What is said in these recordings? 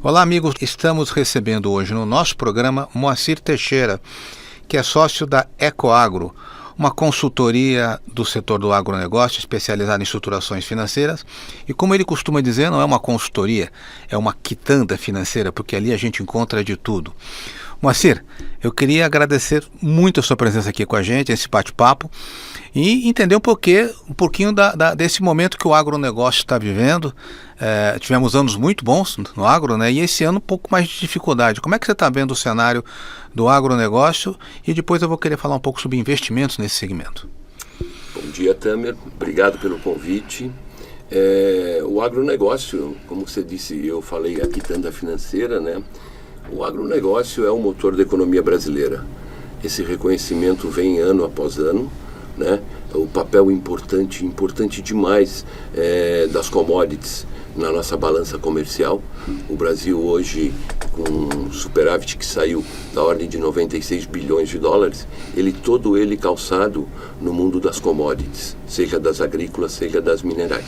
Olá, amigos. Estamos recebendo hoje no nosso programa Moacir Teixeira, que é sócio da Ecoagro, uma consultoria do setor do agronegócio especializada em estruturações financeiras. E como ele costuma dizer, não é uma consultoria, é uma quitanda financeira, porque ali a gente encontra de tudo. Moacir, eu queria agradecer muito a sua presença aqui com a gente, esse bate-papo, e entender um pouquinho desse momento que o agronegócio está vivendo. Tivemos anos muito bons no agro, né? E esse ano um pouco mais de dificuldade. Como é que você está vendo o cenário do agronegócio? E depois eu vou querer falar um pouco sobre investimentos nesse segmento. Bom dia, Tamer. Obrigado pelo convite. O agronegócio, como você disse, eu falei a quitanda financeira, né? O agronegócio é o motor da economia brasileira. Esse reconhecimento vem ano após ano, né? O papel importante demais das commodities na nossa balança comercial. O Brasil hoje, com um superávit que saiu da ordem de 96 bilhões de dólares, todo ele calçado no mundo das commodities, seja das agrícolas, seja das minerais.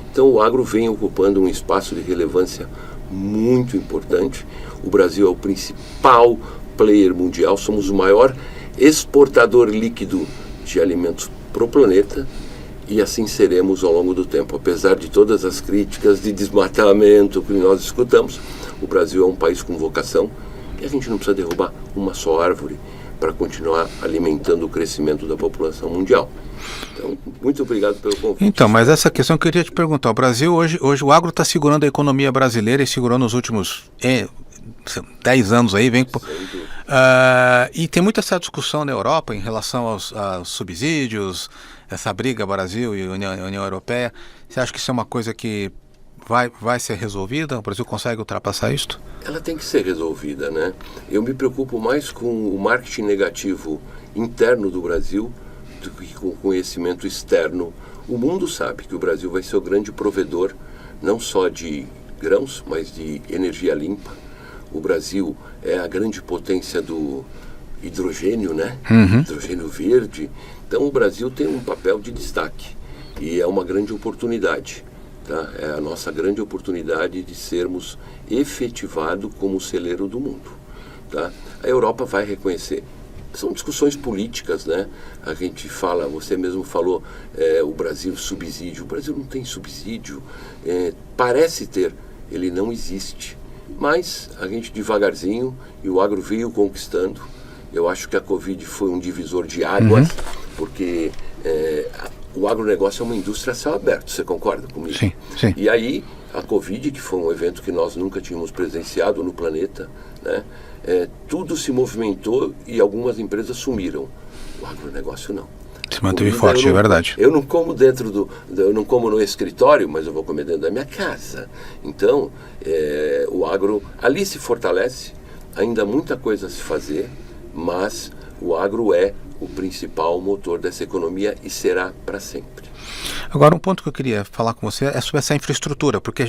Então o agro vem ocupando um espaço de relevância muito importante. O Brasil é o principal player mundial, somos o maior exportador líquido de alimentos para o planeta, e assim seremos ao longo do tempo. Apesar de todas as críticas de desmatamento que nós escutamos, o Brasil é um país com vocação e a gente não precisa derrubar uma só árvore para continuar alimentando o crescimento da população mundial. Então, muito obrigado pelo convite. Então, mas essa questão que eu queria te perguntar. O Brasil hoje o agro está segurando a economia brasileira e segurou nos últimos 10 anos aí, e tem muita essa discussão na Europa em relação aos subsídios, essa briga Brasil e União Europeia. Você acha que isso é uma coisa que vai ser resolvida? O Brasil consegue ultrapassar isso? Ela tem que ser resolvida, né? Eu me preocupo mais com o marketing negativo interno do Brasil do que com o conhecimento externo. O mundo sabe que o Brasil vai ser o grande provedor, não só de grãos, mas de energia limpa. O Brasil é a grande potência do hidrogênio, né? Hidrogênio verde. Então o Brasil tem um papel de destaque e é uma grande oportunidade, tá? É a nossa grande oportunidade de sermos efetivados como celeiro do mundo, tá? A Europa vai reconhecer. São discussões políticas, né? A gente fala, você mesmo falou, o Brasil subsídio. O Brasil não tem subsídio, parece ter, ele não existe. Mas a gente devagarzinho, e o agro veio conquistando. Eu acho que a Covid foi um divisor de águas, porque o agronegócio é uma indústria a céu aberto, você concorda comigo? Sim, sim. E aí, a Covid, que foi um evento que nós nunca tínhamos presenciado no planeta, né? Tudo se movimentou e algumas empresas sumiram. O agronegócio não. Se manteve forte, é verdade. Eu não como eu não como no escritório, mas eu vou comer dentro da minha casa. Então, o agro ali se fortalece, ainda há muita coisa a se fazer, mas o agro é o principal motor dessa economia e será para sempre. Agora, um ponto que eu queria falar com você é sobre essa infraestrutura, porque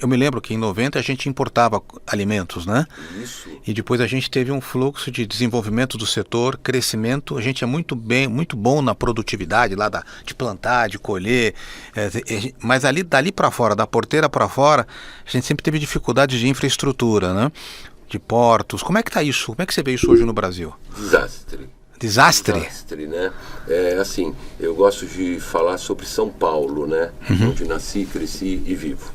eu me lembro que em 90 a gente importava alimentos, né? Isso. E depois a gente teve um fluxo de desenvolvimento do setor, crescimento. A gente é muito bom na produtividade, de plantar, de colher, mas dali para fora, da porteira para fora, a gente sempre teve dificuldades de infraestrutura, né? De portos. Como é que está isso? Como é que você vê isso hoje no Brasil? Desastre, né? Assim, eu gosto de falar sobre São Paulo, né? Onde nasci, cresci e vivo.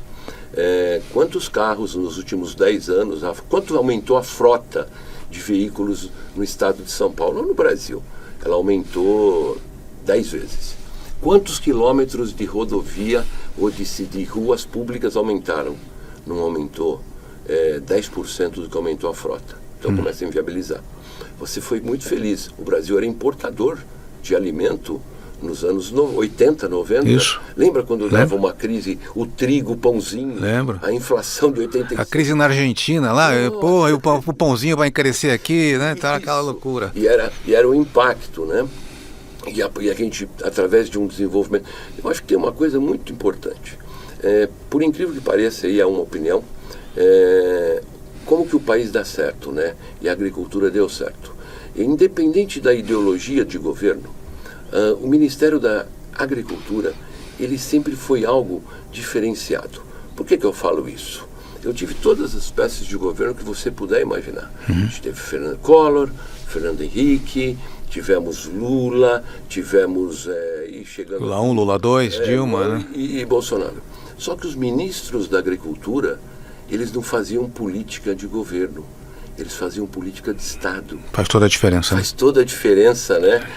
Quantos carros nos últimos 10 anos, quanto aumentou a frota de veículos no estado de São Paulo ou no Brasil? Ela aumentou 10 vezes. Quantos quilômetros de rodovia ou de ruas públicas aumentaram? Não aumentou 10% do que aumentou a frota. Então começa a inviabilizar. Você foi muito feliz. O Brasil era importador de alimento nos anos 80, 90. Isso. Lembra quando dava uma crise, o trigo, o pãozinho? Lembro. A inflação de 85. A crise na Argentina lá, o pãozinho vai encarecer aqui, né? Tá aquela loucura. E era o impacto, né? E a gente, através de um desenvolvimento... Eu acho que tem uma coisa muito importante. Por incrível que pareça, aí é uma opinião, como que o país dá certo, né? E a agricultura deu certo. Independente da ideologia de governo, o Ministério da Agricultura, ele sempre foi algo diferenciado. Por que eu falo isso? Eu tive todas as espécies de governo que você puder imaginar. A gente teve Fernando Collor, Fernando Henrique, tivemos Lula, tivemos... Lula 1, Lula 2, Dilma, né? E Bolsonaro. Só que os ministros da Agricultura, eles não faziam política de governo. Eles faziam política de Estado. Faz toda a diferença. Faz toda a diferença, né?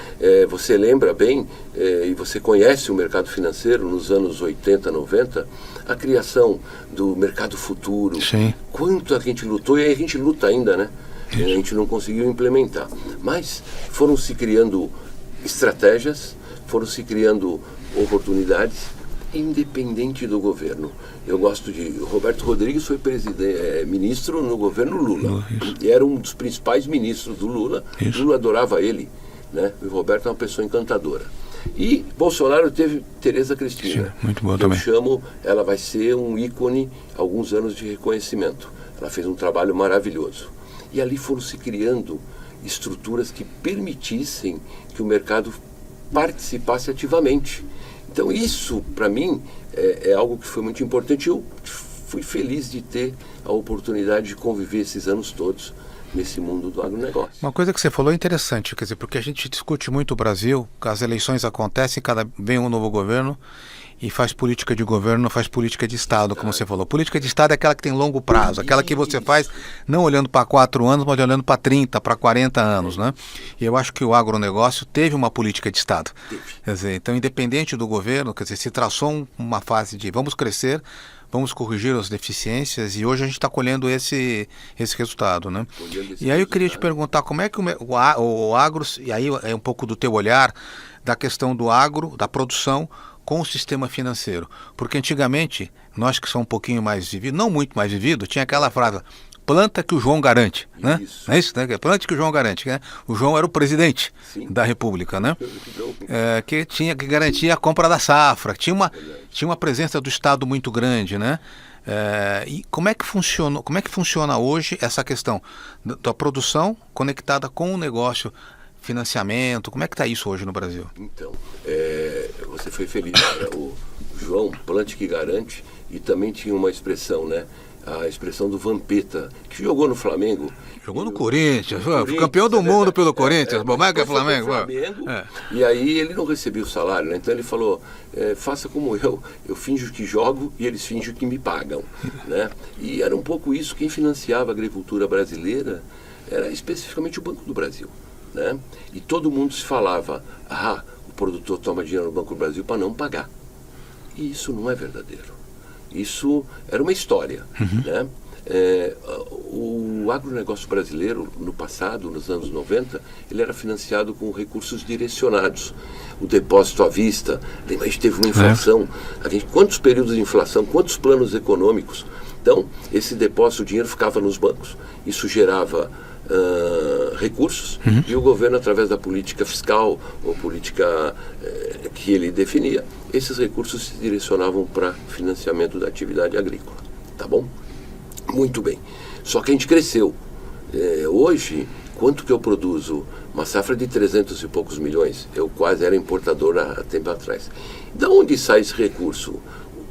Você lembra bem, e você conhece o mercado financeiro nos anos 80, 90, a criação do mercado futuro. Sim. Quanto a gente lutou, e a gente luta ainda, né? A gente não conseguiu implementar. Mas foram se criando estratégias, foram se criando oportunidades, independente do governo. Eu gosto de... Roberto Rodrigues foi ministro no governo Lula. E era um dos principais ministros do Lula. Isso. Lula adorava ele, né? E o Roberto é uma pessoa encantadora. E Bolsonaro teve Tereza Cristina. Sim, muito bom também. Ela vai ser um ícone, alguns anos de reconhecimento. Ela fez um trabalho maravilhoso. E ali foram se criando estruturas que permitissem que o mercado participasse ativamente. Então isso, para mim, é algo que foi muito importante. Eu fui feliz de ter a oportunidade de conviver esses anos todos nesse mundo do agronegócio. Uma coisa que você falou é interessante, quer dizer, porque a gente discute muito o Brasil, as eleições acontecem, vem um novo governo e faz política de governo, não faz política de Estado, como você falou. Política de Estado é aquela que tem longo prazo, aquela que você faz não olhando para 4 anos, mas olhando para 30, para 40 anos, né? E eu acho que o agronegócio teve uma política de Estado. Quer dizer, então, independente do governo, quer dizer, se traçou uma fase de vamos crescer, vamos corrigir as deficiências, e hoje a gente está colhendo esse resultado, né? E aí eu queria te perguntar como é que o agro, e aí é um pouco do teu olhar, da questão do agro, da produção, com o sistema financeiro. Porque antigamente, nós que somos um pouquinho mais vividos, não muito mais vividos, tinha aquela frase, planta que o João garante, né? Isso. Não é isso, né? Planta que o João garante, né? O João era o presidente da República, né? Que tinha que garantir a compra da safra, tinha uma presença do Estado muito grande, né? E como é que funciona hoje essa questão da produção conectada com o negócio, financiamento, como é que está isso hoje no Brasil? Então, você foi feliz, né? O João, plante que garante, e também tinha uma expressão, né? A expressão do Vampeta, que jogou no Flamengo. Jogou no Corinthians, foi campeão do mundo pelo Corinthians, como é que é Flamengo? E aí ele não recebia o salário, né? Então ele falou, faça como eu finjo que jogo e eles fingem que me pagam, né? E era um pouco isso, quem financiava a agricultura brasileira era especificamente o Banco do Brasil, né? E todo mundo se falava, o produtor toma dinheiro no Banco do Brasil para não pagar. E isso não é verdadeiro. Isso era uma história, né? O agronegócio brasileiro, no passado, nos anos 90, ele era financiado com recursos direcionados. O depósito à vista, a gente teve uma inflação, quantos períodos de inflação, quantos planos econômicos. Então, esse depósito, o dinheiro ficava nos bancos, isso gerava recursos, e o governo, através da política fiscal ou política que ele definia, esses recursos se direcionavam para financiamento da atividade agrícola, tá bom? Muito bem, só que a gente cresceu. Hoje, quanto que eu produzo? Uma safra de 300 e poucos milhões, eu quase era importador há tempo atrás. Da onde sai esse recurso?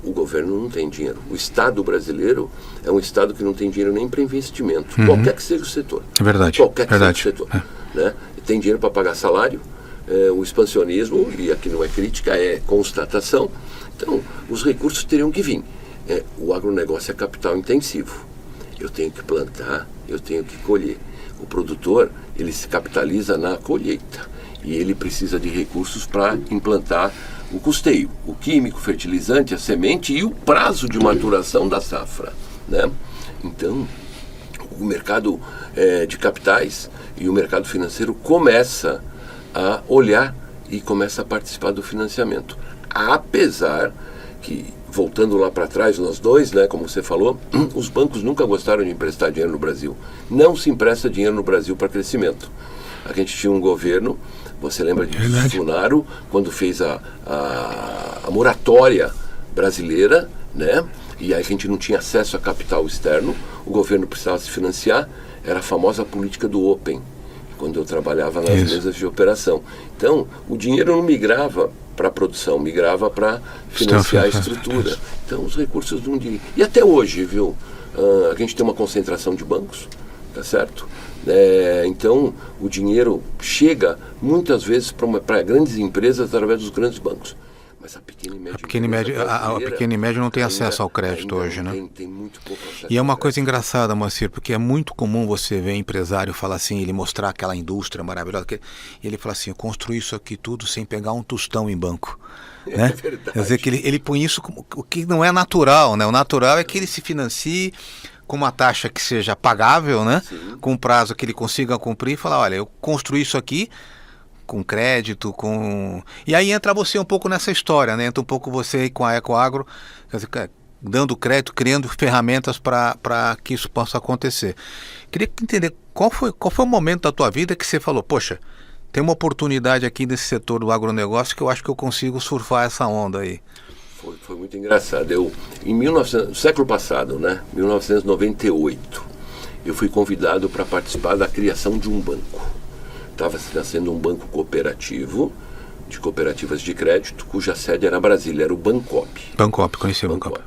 O governo não tem dinheiro. O Estado brasileiro é um Estado que não tem dinheiro nem para investimento, qualquer que seja o setor. É verdade. Qualquer que seja o setor. Né? Tem dinheiro para pagar salário, o expansionismo, e aqui não é crítica, é constatação. Então, os recursos teriam que vir. O agronegócio é capital intensivo. Eu tenho que plantar, eu tenho que colher. O produtor, ele se capitaliza na colheita. E ele precisa de recursos para implantar o custeio, o químico, o fertilizante, a semente e o prazo de maturação da safra, né? Então, o mercado de capitais e o mercado financeiro começa a olhar e começa a participar do financiamento. Apesar que, voltando lá para trás, nós dois, né, como você falou, os bancos nunca gostaram de emprestar dinheiro no Brasil. Não se empresta dinheiro no Brasil para crescimento. A gente tinha um governo, você lembra de Bolsonaro, quando fez a moratória brasileira, né? E aí a gente não tinha acesso a capital externo, o governo precisava se financiar, era a famosa política do Open, quando eu trabalhava nas mesas de operação. Então, o dinheiro não migrava para a produção, migrava para financiar a estrutura. Então, os recursos não... E até hoje, viu, a gente tem uma concentração de bancos, tá certo? Então, o dinheiro chega muitas vezes para grandes empresas através dos grandes bancos. Mas a pequena e média não tem acesso ao crédito hoje, né? Tem muito pouco acesso. E é uma coisa engraçada, Moacir, porque é muito comum você ver empresário falar assim, ele mostrar aquela indústria maravilhosa, e ele fala assim, eu construí isso aqui tudo sem pegar um tostão em banco. Né? É verdade. Quer dizer que ele põe isso como o que não é natural, né? O natural é que ele se financie com uma taxa que seja pagável, né? Sim. Com um prazo que ele consiga cumprir e falar, olha, eu construí isso aqui com crédito, com... E aí entra você um pouco nessa história, né? Entra um pouco você aí com a Ecoagro, quer dizer, dando crédito, criando ferramentas para que isso possa acontecer. Queria entender qual foi o momento da tua vida que você falou, poxa, tem uma oportunidade aqui nesse setor do agronegócio que eu acho que eu consigo surfar essa onda aí. Foi muito engraçado. No século passado, né, 1998, eu fui convidado para participar da criação de um banco. Estava nascendo um banco cooperativo, de cooperativas de crédito, cuja sede era Brasília, era o Bancop. Bancop, conheci o Bancop.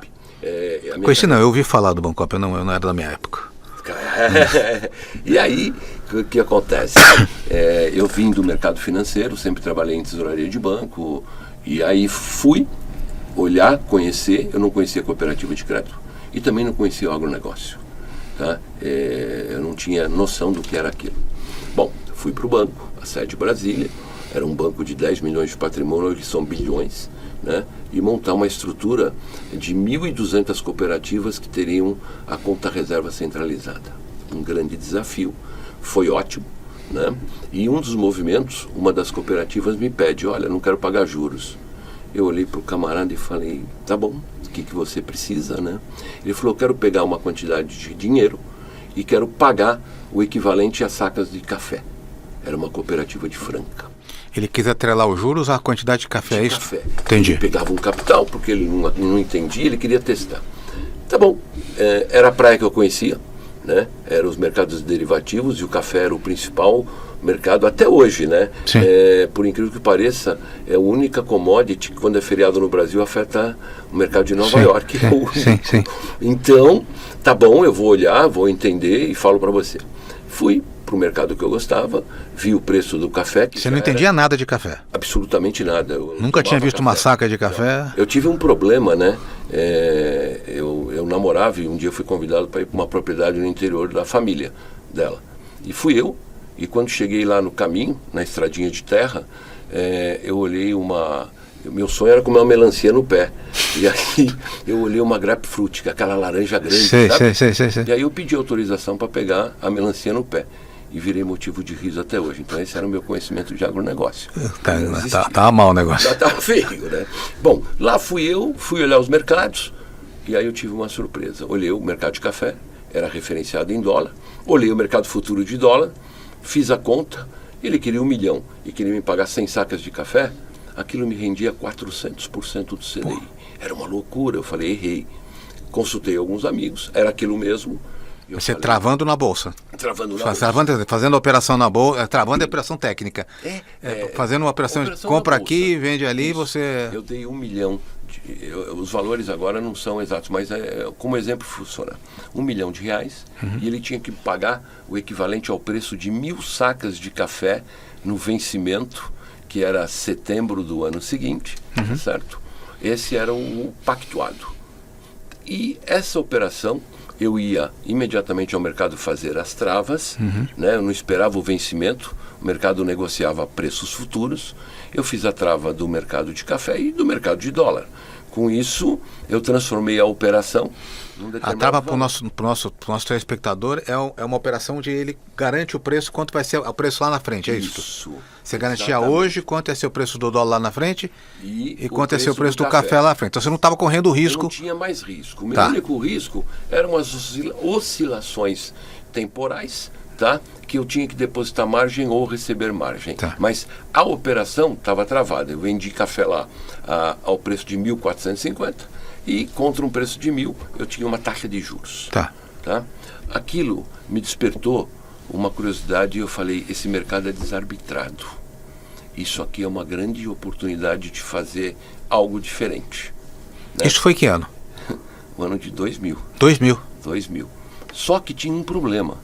Conheci não, eu ouvi falar do Bancop, eu não era da minha época. E aí, o que acontece? Eu vim do mercado financeiro, sempre trabalhei em tesouraria de banco, e aí fui olhar, conhecer, eu não conhecia a cooperativa de crédito e também não conhecia o agronegócio. Tá? Eu não tinha noção do que era aquilo. Bom, fui para o banco, a sede de Brasília, era um banco de 10 milhões de patrimônio, hoje são bilhões, né? E montar uma estrutura de 1.200 cooperativas que teriam a conta reserva centralizada. Um grande desafio, foi ótimo, né? E um dos movimentos, uma das cooperativas me pede, olha, não quero pagar juros. Eu olhei para o camarada e falei, tá bom, o que você precisa, né? Ele falou, quero pegar uma quantidade de dinheiro e quero pagar o equivalente a sacas de café. Era uma cooperativa de Franca. Ele quis atrelar os juros à quantidade de café, é isso? Café. Entendi. Ele pegava um capital, porque ele não entendia, ele queria testar. Tá bom, era a praia que eu conhecia, né? Eram os mercados derivativos e o café era o principal mercado até hoje, né? Sim. Por incrível que pareça, é a única commodity que quando é feriado no Brasil afeta o mercado de Nova York. Sim. Então, tá bom, eu vou olhar, vou entender e falo para você. Fui para o mercado que eu gostava, vi o preço do café. Você não entendia nada de café? Absolutamente nada. Eu nunca tinha visto uma saca de café? Não. Eu tive um problema, né? Eu namorava e um dia fui convidado para ir para uma propriedade no interior da família dela. E fui eu, e quando cheguei lá no caminho, na estradinha de terra, eu olhei meu sonho era comer uma melancia no pé. E aí eu olhei uma grapefruit, que é aquela laranja grande, sabe? Sei. E aí eu pedi autorização para pegar a melancia no pé. E virei motivo de riso até hoje. Então esse era o meu conhecimento de agronegócio. Tá mal o negócio. Tá feio, né? Bom, lá fui olhar os mercados, e aí eu tive uma surpresa. Olhei o mercado de café, era referenciado em dólar. Olhei o mercado futuro de dólar, fiz a conta, ele queria 1 milhão e queria me pagar 100 sacas de café. Aquilo me rendia 400% do CDI. Era uma loucura, eu falei, errei. Consultei alguns amigos, era aquilo mesmo. Você travando na bolsa. Travando na bolsa. Fazendo a operação na bolsa, travando a operação técnica. Fazendo uma operação compra aqui, vende ali, isso. Você... Eu dei 1 milhão, os valores agora não são exatos, mas como exemplo funciona. 1 milhão de reais, e ele tinha que pagar o equivalente ao preço de 1.000 sacas de café no vencimento, que era setembro do ano seguinte, certo? Esse era o pactuado. E essa operação, eu ia imediatamente ao mercado fazer as travas, né? Eu não esperava o vencimento, o mercado negociava preços futuros, eu fiz a trava do mercado de café e do mercado de dólar. Com isso, eu transformei a operação num determinado A trava para o nosso telespectador é uma operação onde ele garante o preço, quanto vai ser o preço lá na frente, é isso? Isso. Você garantia hoje quanto é ser o preço do dólar lá na frente e quanto é ser o preço do café lá na frente. Então você não estava correndo risco. Eu não tinha mais risco. O meu único risco eram as oscilações temporais, tá? Que eu tinha que depositar margem ou receber margem. Tá. Mas a operação estava travada. Eu vendi café lá ao preço de 1.450 e contra um preço de 1.000 eu tinha uma taxa de juros. Tá. Aquilo me despertou uma curiosidade e eu falei, esse mercado é desarbitrado. Isso aqui é uma grande oportunidade de fazer algo diferente. Né? Isso foi que ano? O ano de 2000. 2000. 2000. Só que tinha um problema.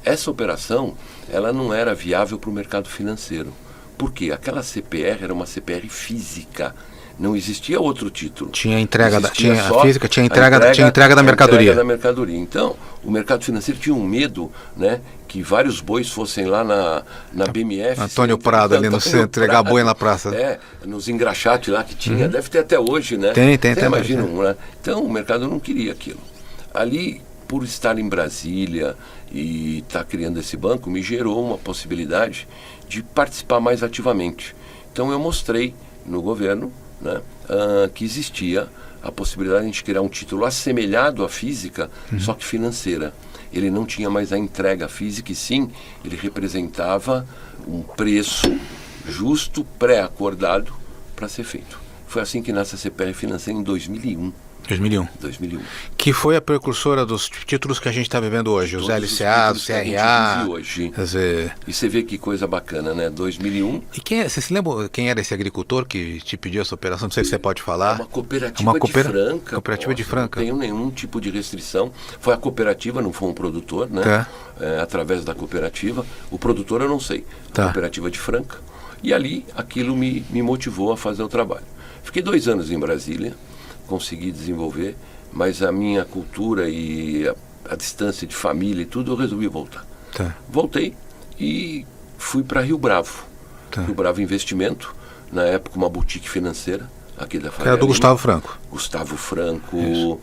Essa operação, ela não era viável para o mercado financeiro. Por quê? Aquela CPR era uma CPR física. Não existia outro título. Tinha entrega a física, tinha entrega da mercadoria. Entrega da mercadoria. Então, o mercado financeiro tinha um medo, né, que vários bois fossem lá na BMF. Antônio Prado ali no centro, entregar boi na praça. Nos engraxates lá que tinha, deve ter até hoje, né? Tem. Imagina, né? Então, o mercado não queria aquilo. Ali, por estar em Brasília e estar criando esse banco, me gerou uma possibilidade de participar mais ativamente. Então, eu mostrei no governo, né, que existia a possibilidade de a gente criar um título assemelhado à física, só que financeira. Ele não tinha mais a entrega física, e sim, ele representava um preço justo, pré-acordado, para ser feito. Foi assim que nasce a CPR Financeira em 2001. 2001. Que foi a precursora dos títulos que a gente está vivendo hoje, os LCA, os CRA. Hoje. E você vê que coisa bacana, né? 2001. E você se lembra quem era esse agricultor que te pediu essa operação? Não sei se você pode falar. Uma cooperativa de Franca. Cooperativa de Franca. Não tenho nenhum tipo de restrição. Foi a cooperativa, não foi um produtor, né? Através da cooperativa. O produtor eu não sei. A cooperativa de Franca. E ali, aquilo me motivou a fazer o trabalho. Fiquei 2 anos em Brasília. Consegui desenvolver, mas a minha cultura e a distância de família e tudo, eu resolvi voltar. Voltei e fui para Rio Bravo. Rio Bravo Investimento, na época uma boutique financeira aqui da Faria Era do Lima. Gustavo Franco. Gustavo Franco,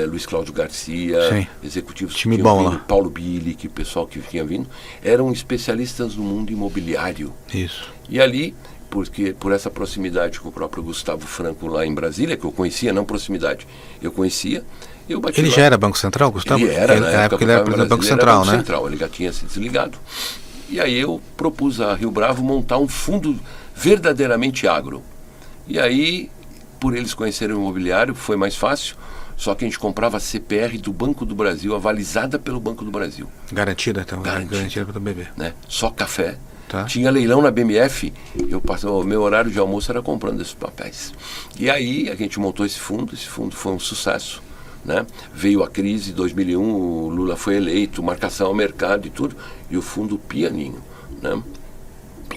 Luiz Cláudio Garcia, executivos time bom lá. Paulo Billy, que o pessoal que tinha vindo, eram especialistas no mundo imobiliário. Isso. E ali, porque por essa proximidade com o próprio Gustavo Franco lá em Brasília, que eu conhecia, não proximidade, eu conhecia, eu bati Ele lá. já era Banco Central, Gustavo? Ele era, na época ele era presidente do Banco Central, né? Central, ele já tinha se desligado. E aí eu propus a Rio Bravo montar um fundo verdadeiramente agro. E aí, por eles conhecerem o imobiliário, foi mais fácil, só que a gente comprava a CPR do Banco do Brasil, avalizada pelo Banco do Brasil. Garantida, então. Garantida para o bebê. Né? Só café. Tinha leilão na BMF, o meu horário de almoço era comprando esses papéis. E aí a gente montou esse fundo foi um sucesso. Né? Veio a crise, 2001, o Lula foi eleito, marcação ao mercado e tudo, e o fundo pianinho. Né?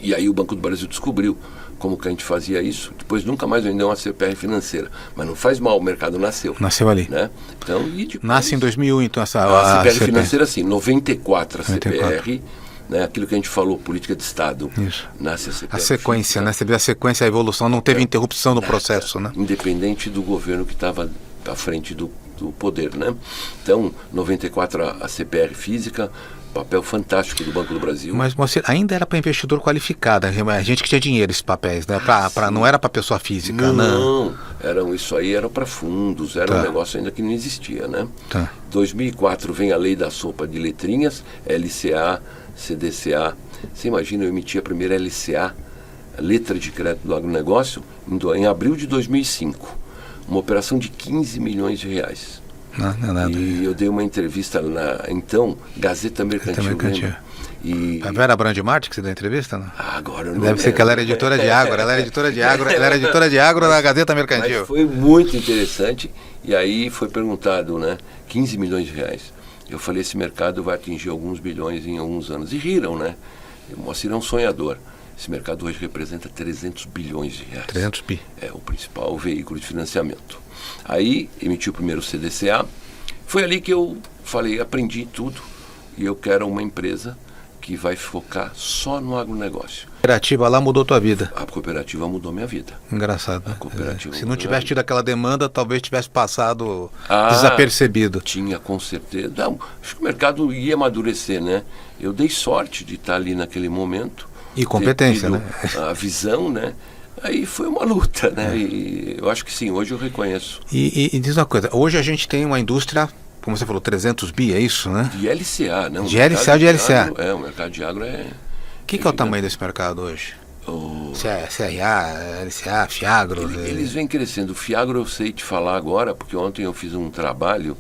E aí o Banco do Brasil descobriu como que a gente fazia isso. Depois nunca mais vendeu uma CPR financeira. Mas não faz mal, o mercado nasceu. Nasceu ali. Né? Então, e depois, nasce em 2001, então, a CPR financeira, sim, 94 a CPR. Né, aquilo que a gente falou, política de Estado. Isso. Nasce a sequência, né? Você vê a sequência, a evolução, não teve interrupção no processo, né? Independente do governo que estava à frente do poder, né? Então, 94 a CPR física, papel fantástico do Banco do Brasil. Mas ainda era para investidor qualificado, a gente que tinha dinheiro esses papéis, né? Não era para pessoa física, não. Isso aí era para fundos, era um negócio ainda que não existia, né? 2004 vem a lei da sopa de letrinhas, LCA, CDCA. Você imagina, eu emiti a primeira LCA, a letra de crédito do agronegócio, em abril de 2005. Uma operação de 15 milhões de reais. Não é nada. E eu dei uma entrevista na, então, Gazeta Mercantil. E... A Vera Brandmart que você deu a entrevista? Não? Agora não Deve ser que ela era editora de agro. Ela era editora de agro na Gazeta Mercantil. Mas foi muito interessante. E aí foi perguntado, né? 15 milhões de reais. Eu falei, esse mercado vai atingir alguns bilhões em alguns anos. E riram, né? O Moacir é um sonhador. Esse mercado hoje representa 300 bilhões de reais. 300 bi. É o principal veículo de financiamento. Aí, emiti o primeiro CDCA. Foi ali que eu falei, aprendi tudo. E eu quero uma empresa que vai focar só no agronegócio. A cooperativa lá mudou tua vida. A cooperativa mudou minha vida. Engraçado. A cooperativa se não tivesse tido aquela demanda, talvez tivesse passado desapercebido. Tinha, com certeza. Não, acho que o mercado ia amadurecer, né? Eu dei sorte de estar ali naquele momento. E competência, né? A visão, né? Aí foi uma luta, né? E eu acho que sim, hoje eu reconheço. E diz uma coisa, hoje a gente tem uma indústria, como você falou, 300 bi, é isso, né? De LCA, não? De LCA. O mercado de agro é... O que é o tamanho desse mercado hoje? CRA, LCA, Fiagro? Eles vêm crescendo. O Fiagro eu sei te falar agora, porque ontem eu fiz um trabalho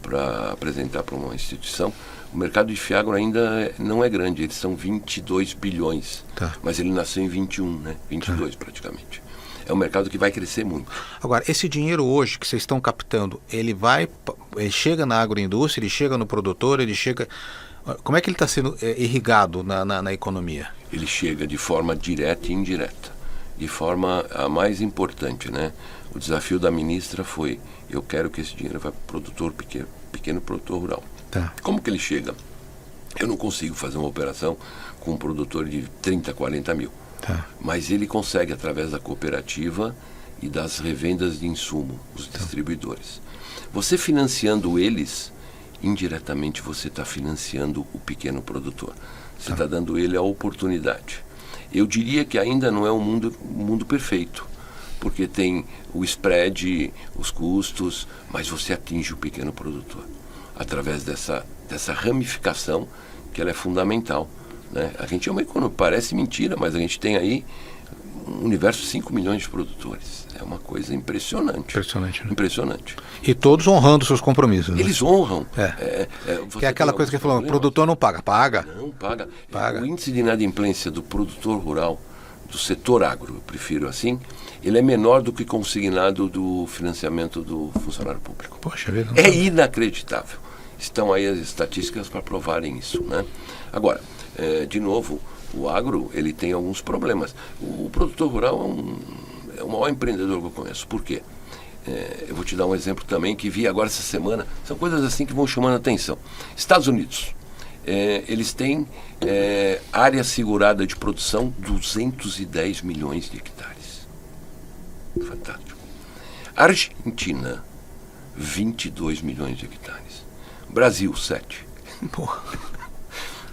para apresentar para uma instituição. O mercado de Fiagro ainda não é grande, eles são 22 bilhões. Mas ele nasceu em 21, né? 22 praticamente. é um mercado que vai crescer muito. Agora, esse dinheiro hoje que vocês estão captando, ele chega na agroindústria, ele chega no produtor, ele chega... Como é que ele está sendo irrigado na economia? Ele chega de forma direta e indireta. De forma a mais importante, né? O desafio da ministra foi: eu quero que esse dinheiro vá para o produtor pequeno produtor rural. Tá. Como que ele chega? Eu não consigo fazer uma operação com um produtor de 30, 40 mil. Tá. Mas ele consegue através da cooperativa e das revendas de insumo, os distribuidores. Você financiando eles, indiretamente você está financiando o pequeno produtor. Você está dando ele a oportunidade. Eu diria que ainda não é um mundo perfeito, porque tem o spread, os custos, mas você atinge o pequeno produtor através dessa ramificação, que ela é fundamental, né? A gente é uma economia, parece mentira, mas a gente tem aí um universo de 5 milhões de produtores. É uma coisa impressionante. Impressionante, né? Impressionante. E todos honrando seus compromissos. Né? Eles honram. Que é aquela coisa que ele falou, o produtor não paga. Paga. Não, paga. O índice de inadimplência do produtor rural, do setor agro, eu prefiro assim, ele é menor do que consignado do financiamento do funcionário público. Poxa vida. É inacreditável. Estão aí as estatísticas para provarem isso, né? Agora, de novo, o agro, ele tem alguns problemas. O produtor rural é o maior empreendedor que eu conheço. Por quê? Eu vou te dar um exemplo também que vi agora essa semana. São coisas assim que vão chamando a atenção. Estados Unidos, eles têm área segurada de produção 210 milhões de hectares. Fantástico. Argentina, 22 milhões de hectares. Brasil, 7. Porra.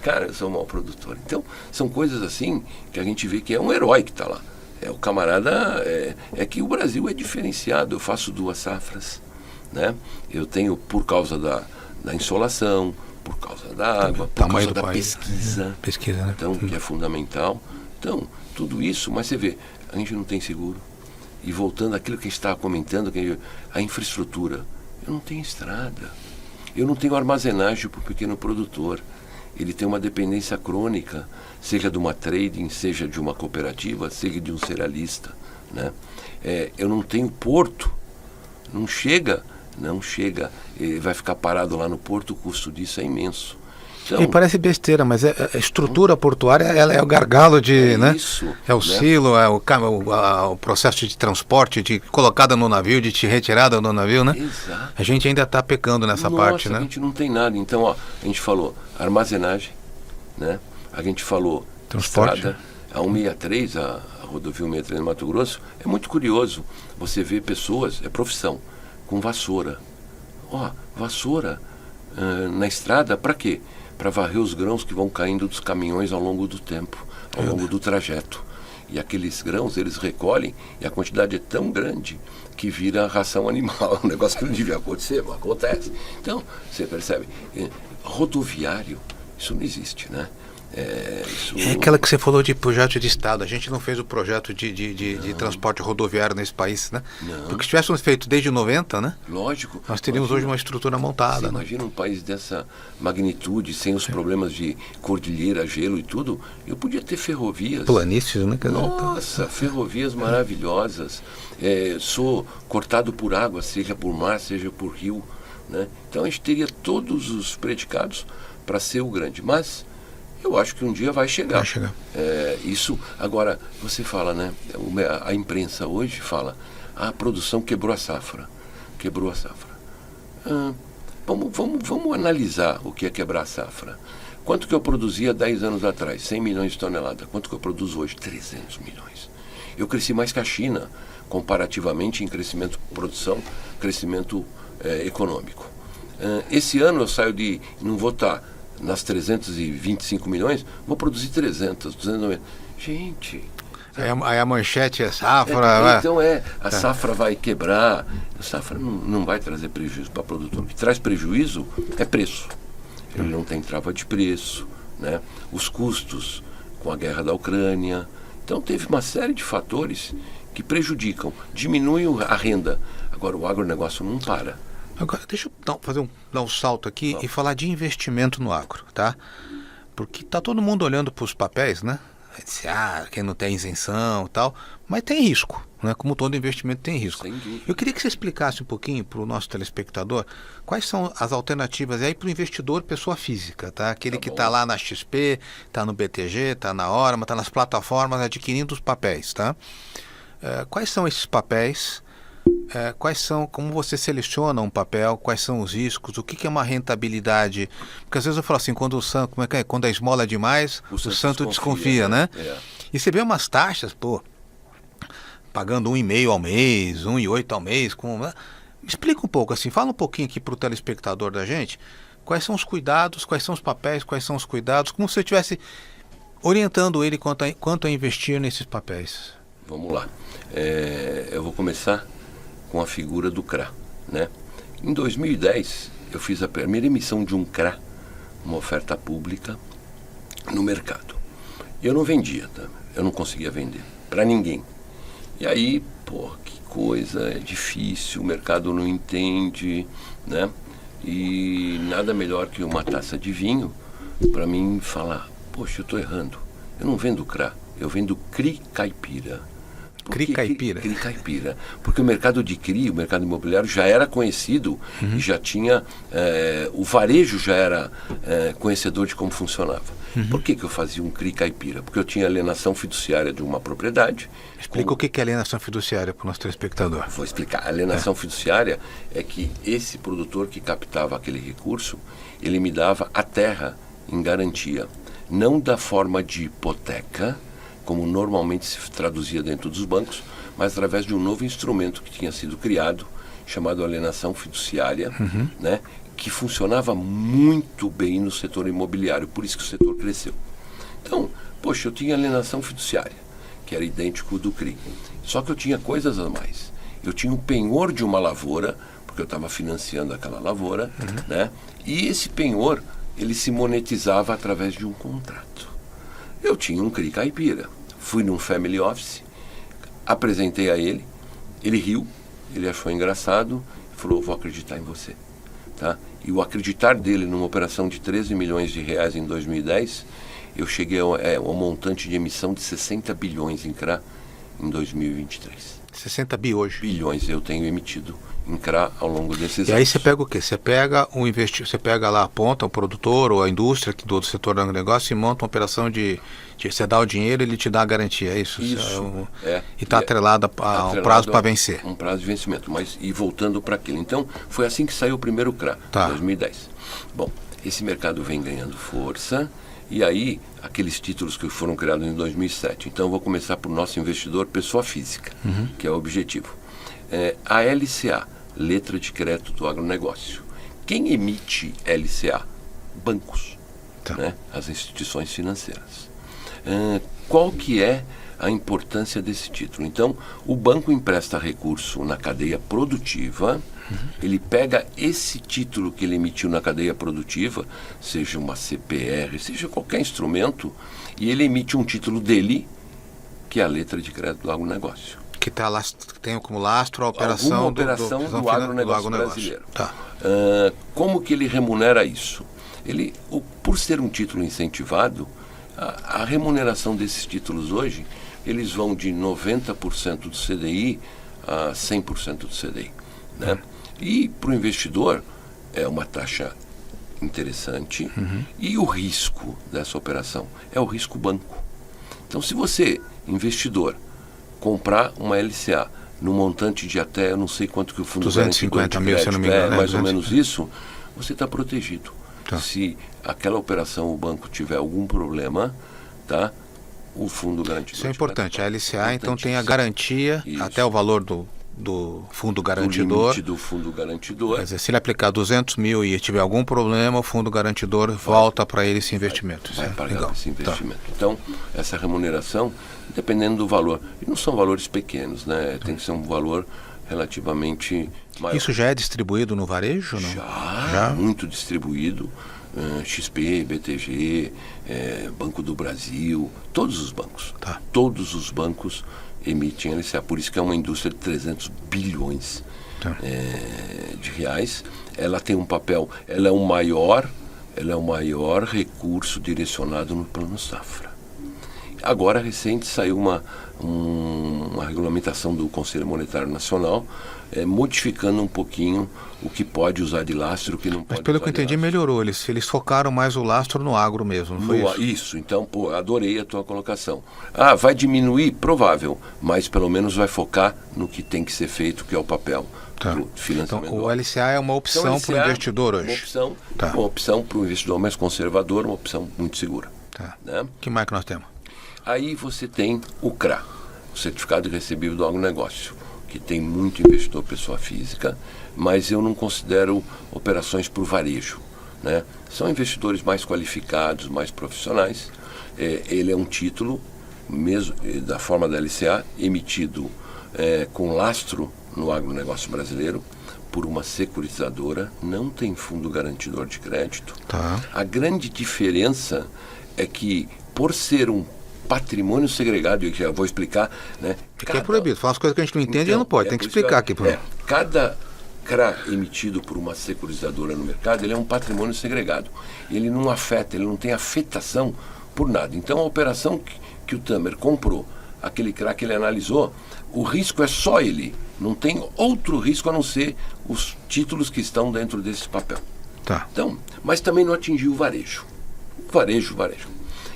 Cara, eu sou um mau produtor. Então, são coisas assim que a gente vê que é um herói que está lá. O camarada, que o Brasil é diferenciado. Eu faço 2 safras, né? Eu tenho, por causa da insolação, por causa da água, por causa da pesquisa. Pesquisa, né? Então, que é fundamental. Então, tudo isso, mas você vê, a gente não tem seguro. E voltando àquilo que a gente estava comentando, a infraestrutura. Eu não tenho estrada. Eu não tenho armazenagem para o pequeno produtor. Ele tem uma dependência crônica, seja de uma trading, seja de uma cooperativa, seja de um cerealista, né? Eu não tenho porto, não chega, ele vai ficar parado lá no porto, o custo disso é imenso. Então, e parece besteira, mas a estrutura portuária ela é o gargalo de, né? Isso, é o silo, o processo de transporte, de colocada no navio, de retirada do navio, né? Exato. A gente ainda está pecando nessa parte, né? A gente não tem nada. Então, ó, a gente falou armazenagem, né? A gente falou transporte. Estrada, a 163, a rodovia 163 no Mato Grosso, é muito curioso. Você vê pessoas, profissão, com vassoura. Vassoura na estrada, para quê? Para varrer os grãos que vão caindo dos caminhões ao longo do tempo, ao longo do trajeto. E aqueles grãos eles recolhem e a quantidade é tão grande que vira ração animal. Um negócio que não devia acontecer, mas acontece. Então, você percebe, rodoviário, isso não existe, né? É aquela que você falou de projeto de Estado. A gente não fez o projeto de transporte rodoviário nesse país, né? Não. Porque se tivéssemos feito desde 90, né? Lógico. Nós teríamos hoje uma estrutura montada. Você né? imagina um país dessa magnitude, sem os problemas de cordilheira, gelo e tudo. Eu podia ter ferrovias. Planícies, né? Nossa, ferrovias maravilhosas. Sou cortado por água, seja por mar, seja por rio, né? Então a gente teria todos os predicados para ser o grande. Mas eu acho que um dia vai chegar. Vai chegar. Isso, agora, você fala, né? A imprensa hoje fala, a produção quebrou a safra. Quebrou a safra. Vamos analisar o que é quebrar a safra. Quanto que eu produzia 10 anos atrás? 100 milhões de toneladas. Quanto que eu produzo hoje? 300 milhões. Eu cresci mais que a China, comparativamente em crescimento de produção, crescimento econômico. Esse ano eu saio não vou estar nas 325 milhões, vou produzir 300, 290. Gente... Aí a manchete é safra... Então a safra vai quebrar. A safra não vai trazer prejuízo para o produtor. O que traz prejuízo é preço. Ele não tem trava de preço, né? Os custos com a guerra da Ucrânia. Então teve uma série de fatores que prejudicam, diminuem a renda. Agora o agronegócio não para. Agora, deixa eu dar um salto aqui e falar de investimento no agro, tá? Porque está todo mundo olhando para os papéis, né? LCA, quem não tem isenção e tal, mas tem risco, né? Como todo investimento tem risco. Sem dúvida. Eu queria que você explicasse um pouquinho para o nosso telespectador quais são as alternativas aí para o investidor pessoa física, tá? Aquele que está lá na XP, está no BTG, está na Orama, está nas plataformas adquirindo os papéis, tá? Quais são esses papéis? Como você seleciona um papel, quais são os riscos, o que é uma rentabilidade? Porque às vezes eu falo assim, quando a esmola é demais, o santo desconfia, né? E você vê umas taxas, pagando 1,5 ao mês, 1,8 ao mês. Explica um pouco assim, fala um pouquinho aqui para o telespectador da gente, quais são os cuidados, quais são os papéis, quais são os cuidados, como se você estivesse orientando ele quanto a investir nesses papéis. Vamos lá. Eu vou começar com a figura do CRA, né? Em 2010, eu fiz a primeira emissão de um CRA, uma oferta pública, no mercado. E eu não vendia, tá? Eu não conseguia vender para ninguém. E aí, que coisa, é difícil, o mercado não entende, né? E nada melhor que uma taça de vinho para mim falar, poxa, eu estou errando. Eu não vendo CRA, eu vendo CRI Caipira. CRI Caipira. CRI Caipira. Porque o mercado de CRI, o mercado imobiliário, já era conhecido e já tinha... o varejo já era conhecedor de como funcionava. Por que eu fazia um CRI Caipira? Porque eu tinha alienação fiduciária de uma propriedade. Explica o que é alienação fiduciária para o nosso telespectador. Vou explicar. A alienação fiduciária é que esse produtor que captava aquele recurso, ele me dava a terra em garantia. Não da forma de hipoteca, como normalmente se traduzia dentro dos bancos, mas através de um novo instrumento que tinha sido criado, chamado alienação fiduciária, né, que funcionava muito bem no setor imobiliário, por isso que o setor cresceu. Então, eu tinha alienação fiduciária, que era idêntico do CRI. Só que eu tinha coisas a mais. Eu tinha o penhor de uma lavoura, porque eu estava financiando aquela lavoura, né, e esse penhor, ele se monetizava através de um contrato. Eu tinha um CRI Caipira. Fui num family office, apresentei a ele, ele riu, ele achou engraçado e falou, vou acreditar em você. Tá? E o acreditar dele numa operação de 13 milhões de reais em 2010, eu cheguei a um montante de emissão de 60 bilhões em CRA em 2023. 60 bi hoje. Bilhões eu tenho emitido em CRA ao longo desses anos. E aí você pega o quê? Você pega você pega lá a ponta, o produtor ou a indústria do setor do agronegócio e monta uma operação você dá o dinheiro e ele te dá a garantia, é isso? Isso. E está atrelado a um prazo para vencer. Um prazo de vencimento, e voltando para aquilo. Então, foi assim que saiu o primeiro CRA, em 2010. Bom, esse mercado vem ganhando força, e aí, aqueles títulos que foram criados em 2007. Então, eu vou começar por nosso investidor, pessoa física, que é o objetivo. A LCA, Letra de Crédito do Agronegócio. Quem emite LCA? Bancos, né? As instituições financeiras. Qual que é a importância desse título? Então, o banco empresta recurso na cadeia produtiva, ele pega esse título que ele emitiu na cadeia produtiva, seja uma CPR, seja qualquer instrumento, e ele emite um título dele, que é a Letra de Crédito do Agronegócio. Que tem como lastro a operação, do agronegócio brasileiro. Tá. Como que ele remunera isso? Por ser um título incentivado, a remuneração desses títulos hoje, eles vão de 90% do CDI a 100% do CDI. Né? E para o investidor é uma taxa interessante. E o risco dessa operação é o risco banco. Então, se você, investidor, comprar uma LCA no montante de até, eu não sei quanto que o fundo 250 mil, se eu não me engano, mais ou menos isso, você está protegido. Se aquela operação o banco tiver algum problema, tá? O fundo garantidor. Isso é importante. A LCA então tem a garantia até o valor do fundo garantidor. O limite do fundo garantidor. Quer dizer, se ele aplicar 200 mil e tiver algum problema, o fundo garantidor volta para ele esse investimento. Vai pagar esse investimento. Então, essa remuneração, dependendo do valor, e não são valores pequenos, né? Tem que ser um valor relativamente maior. Isso já é distribuído no varejo? Não? Já. Muito distribuído. XP, BTG, Banco do Brasil, todos os bancos. Todos os bancos emitem LCA. Por isso que é uma indústria de 300 bilhões de reais. Ela tem um papel, ela é o maior recurso direcionado no Plano Safra. agora, recente, saiu uma regulamentação do Conselho Monetário Nacional, modificando um pouquinho o que pode usar de lastro e o que não pode usar. Mas pelo que eu entendi, melhorou. Eles focaram mais o lastro no agro mesmo, não foi isso? Isso. Então, adorei a tua colocação. Vai diminuir? Provável, mas pelo menos vai focar no que tem que ser feito, que é o papel. Tá. Financiamento. Então, o LCA é uma opção para o investidor hoje? Uma opção para o investidor mais conservador, uma opção muito segura. Tá. Né? Que mais que nós temos? Aí você tem o CRA, o Certificado de Recebível do Agronegócio, que tem muito investidor pessoa física, mas eu não considero operações para o varejo. Né? São investidores mais qualificados, mais profissionais. Ele é um título, mesmo da forma da LCA, emitido com lastro no agronegócio brasileiro, por uma securitizadora, não tem fundo garantidor de crédito. Tá. A grande diferença é que, por ser um patrimônio segregado, e já vou explicar, né? Porque é proibido, fala as coisas que a gente não entende e não pode, tem que explicar aqui. Cada CRA emitido por uma securitizadora no mercado, ele é um patrimônio segregado. Ele não afeta, ele não tem afetação por nada. Então, a operação que o Tamer comprou, aquele CRA que ele analisou, o risco é só ele. Não tem outro risco a não ser os títulos que estão dentro desse papel. Tá. Então, mas também não atingiu o varejo. Varejo.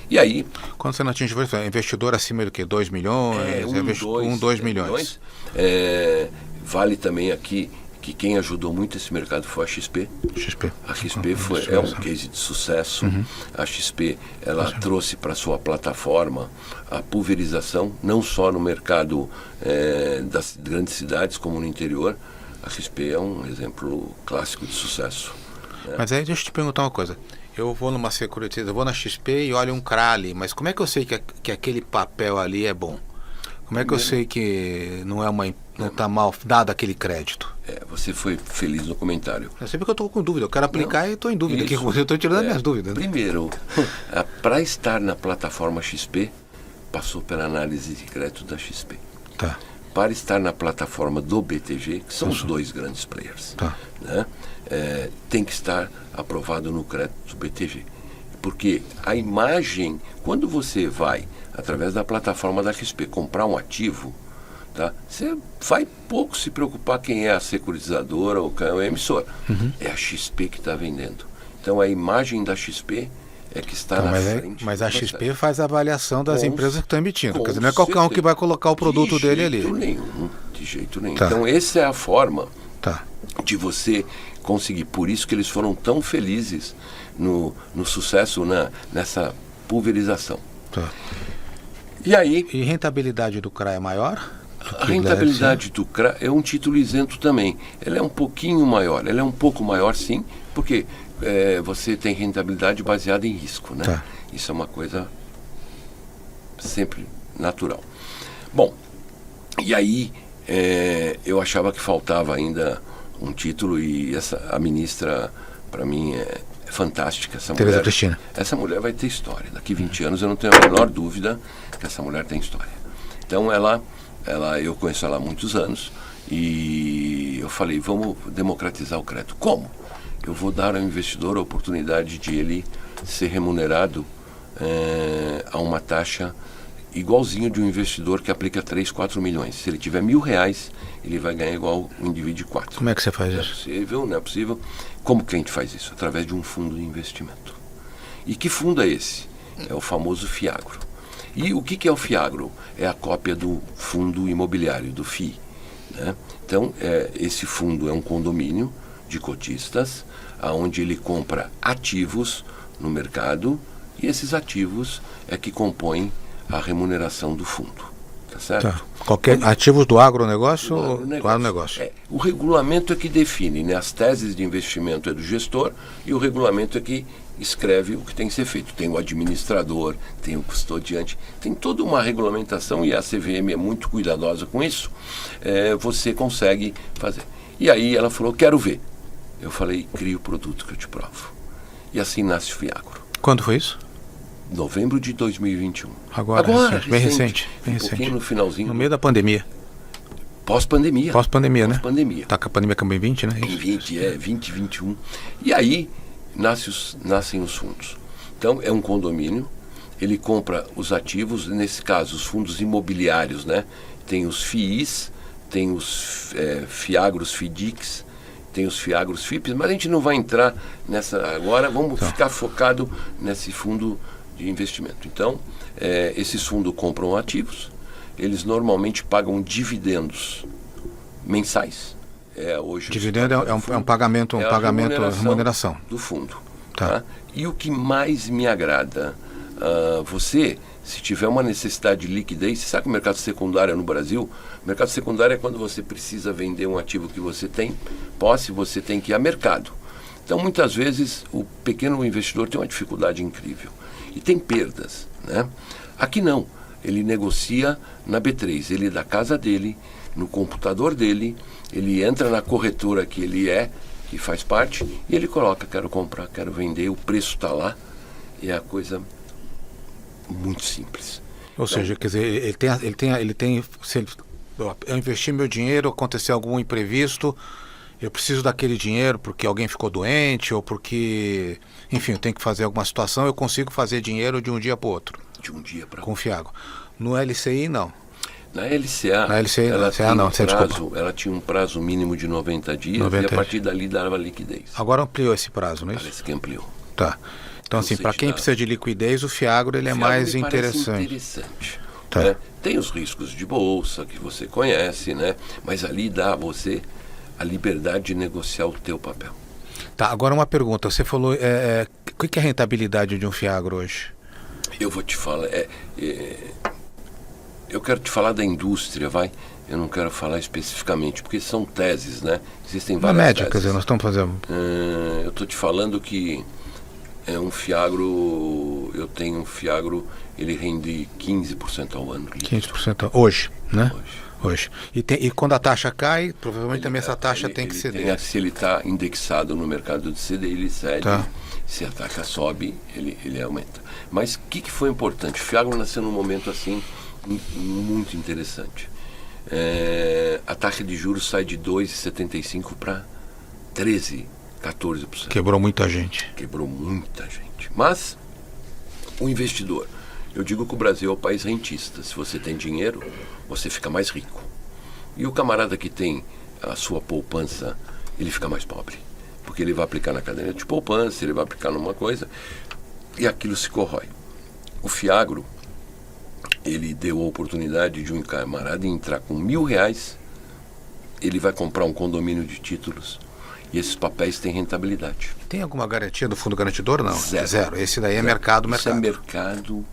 E aí... Quando você não atinge o varejo, investidor acima do que? 2 milhões? 2 milhões. Vale também aqui que quem ajudou muito esse mercado foi a XP. A XP é um case de sucesso. A XP ela trouxe para sua plataforma a pulverização, não só no mercado das grandes cidades, como no interior. A XP é um exemplo clássico de sucesso. Né? Mas aí deixa eu te perguntar uma coisa. Eu vou numa securitizadora, eu vou na XP e olho um CRA ali, mas como é que eu sei que aquele papel ali é bom? Como é que eu sei que não está mal dado aquele crédito? Você foi feliz no comentário. É sempre que eu estou com dúvida. Eu quero aplicar e estou em dúvida. Aqui, eu estou tirando as minhas dúvidas. Né? Primeiro, para estar na plataforma XP, passou pela análise de crédito da XP. Tá. Para estar na plataforma do BTG, que são os dois grandes players, tá. Né? Tem que estar aprovado no crédito do BTG. Porque a imagem, quando você vai, através da plataforma da XP, comprar um ativo, tá? Você vai pouco se preocupar quem é a securitizadora ou quem é o emissor. É a XP que está vendendo. Então a imagem da XP é que está na frente. Mas a XP faz a avaliação das empresas que estão emitindo. Quer dizer, não é qualquer um que vai colocar o produto dele ali. De jeito nenhum. Tá. Então essa é a forma de você conseguir. Por isso que eles foram tão felizes no sucesso nessa pulverização. Tá. E aí... E rentabilidade do CRA é maior? A rentabilidade do CRA é um título isento também. Ele é um pouquinho maior. Ele é um pouco maior, sim, porque você tem rentabilidade baseada em risco, né? Tá. Isso é uma coisa sempre natural. Bom, e aí eu achava que faltava ainda um título e a ministra, para mim, é fantástica. Tereza Cristina. Essa mulher vai ter história. Daqui 20 anos eu não tenho a menor dúvida que essa mulher tem história. Então eu conheço ela há muitos anos e eu falei, vamos democratizar o crédito. Como? Eu vou dar ao investidor a oportunidade de ele ser remunerado a uma taxa igualzinho de um investidor que aplica 3, 4 milhões. Se ele tiver R$1.000, ele vai ganhar igual um indivíduo de 4. Como é que você faz isso? Não é possível. Como que a gente faz isso? Através de um fundo de investimento. E que fundo é esse? É o famoso FIAGRO. E o que é o FIAGRO? É a cópia do fundo imobiliário, do FII. Né? Então, esse fundo é um condomínio de cotistas, onde ele compra ativos no mercado, e esses ativos é que compõem a remuneração do fundo. Tá certo? Tá. Ativos do agronegócio ou do agronegócio? O regulamento é que define, né? As teses de investimento é do gestor e o regulamento é que escreve o que tem que ser feito. Tem o administrador, tem o custodiante, tem toda uma regulamentação e a CVM é muito cuidadosa com isso. Você consegue fazer. E aí ela falou, quero ver. Eu falei, cria o produto que eu te provo. E assim nasce o FIAGRO. Quando foi isso? Novembro de 2021. Agora bem recente. Um pouquinho no finalzinho. No meio da pandemia. Pós-pandemia. Pós-pandemia, né? Pós-pandemia. Tá com a pandemia acabou em 20, né? Em 20, 21. E aí nascem os fundos. Então, é um condomínio, ele compra os ativos, nesse caso os fundos imobiliários, né? Tem os FIIs, tem os FIAGROS, FIDICs, tem os FIAGROS, FIPs, mas a gente não vai entrar nessa agora, vamos ficar focado nesse fundo de investimento. Então, esses fundos compram ativos, eles normalmente pagam dividendos mensais. Hoje dividendo é um pagamento, remuneração do fundo. Tá? E o que mais me agrada, você, se tiver uma necessidade de liquidez, você sabe que o mercado secundário no Brasil, o mercado secundário é quando você precisa vender um ativo que você tem posse, você tem que ir a mercado. Então, muitas vezes, o pequeno investidor tem uma dificuldade incrível e tem perdas, né? Aqui não, ele negocia na B3, ele da casa dele, no computador dele, ele entra na corretora que faz parte, e ele coloca, quero comprar, quero vender, o preço está lá, e é a coisa muito simples. Ou seja, quer dizer, ele tem se eu investir meu dinheiro, acontecer algum imprevisto, eu preciso daquele dinheiro porque alguém ficou doente, ou porque, enfim, eu tenho que fazer alguma situação, eu consigo fazer dinheiro de um dia para o outro. De um dia para o outro. Com FIAGRO. No LCI, não. Na LCA, ela tinha um prazo mínimo de 90 dias e a partir dali dava liquidez. Agora ampliou esse prazo, não é isso? Parece que ampliou. Tá. Então, assim, para quem precisa de liquidez, o FIAGRO ele é mais interessante. Tá. Né? Tem os riscos de bolsa que você conhece, né? Mas ali dá a você a liberdade de negociar o teu papel. Tá, agora uma pergunta. Você falou, o que é a rentabilidade de um FIAGRO hoje? Eu vou te falar, eu quero te falar da indústria, vai? Eu não quero falar especificamente, porque são teses, né? Existem várias média, teses. Quer dizer, nós estamos fazendo... eu estou te falando que um FIAGRO, eu tenho um FIAGRO, ele rende 15% ao ano. 15% hoje, né? Hoje. E quando a taxa cai, provavelmente também essa taxa tem que ceder. Se ele está indexado no mercado de CDI, ele cede. Tá. Se a taxa sobe, ele aumenta. Mas o que foi importante? O FIAGRO nasceu num momento assim muito interessante. A taxa de juros sai de 2,75 para 13%, 14%. Quebrou muita gente. Mas o investidor, eu digo que o Brasil é o país rentista. Se você tem dinheiro, você fica mais rico. E o camarada que tem a sua poupança, ele fica mais pobre. Porque ele vai aplicar na caderneta de poupança, ele vai aplicar numa coisa e aquilo se corrói. O FIAGRO, ele deu a oportunidade de um camarada entrar com R$1.000, ele vai comprar um condomínio de títulos e esses papéis têm rentabilidade. Tem alguma garantia do fundo garantidor? Não. Zero. Esse daí é mercado. Isso é mercado.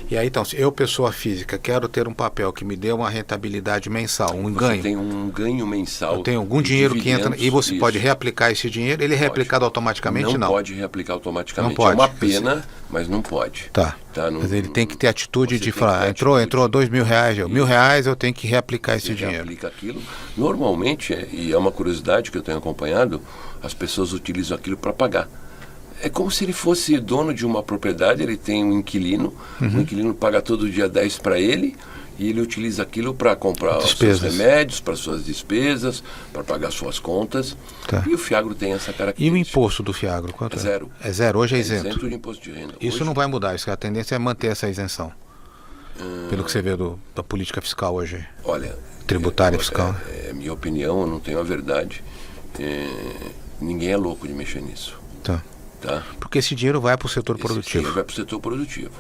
E aí, então, se eu, pessoa física, quero ter um papel que me dê uma rentabilidade mensal, ganho. Você tem um ganho mensal. Eu tenho algum dinheiro que entra e você pode reaplicar esse dinheiro. Ele é reaplicado automaticamente? Não pode reaplicar automaticamente. Não pode. É uma pena, mas não pode. Tá. Mas ele tem que ter atitude de falar, entrou R$2.000, R$1.000, eu tenho que reaplicar esse dinheiro. Reaplica aquilo. Normalmente, e é uma curiosidade que eu tenho acompanhado, as pessoas utilizam aquilo para pagar. É como se ele fosse dono de uma propriedade, ele tem um inquilino, o inquilino paga todo dia 10 para ele, e ele utiliza aquilo para comprar os seus remédios, para suas despesas, para pagar suas contas. Tá. E o FIAGRO tem essa característica. E o imposto do FIAGRO? Quanto é? Zero. É zero, hoje é isento. Isento de imposto de renda. Isso hoje não vai mudar, a tendência é manter essa isenção. Pelo que você vê da política fiscal hoje. Olha, tributária fiscal. É minha opinião, eu não tenho a verdade. Ninguém é louco de mexer nisso. Tá. Porque esse dinheiro vai para o setor produtivo. Esse dinheiro vai para o setor produtivo.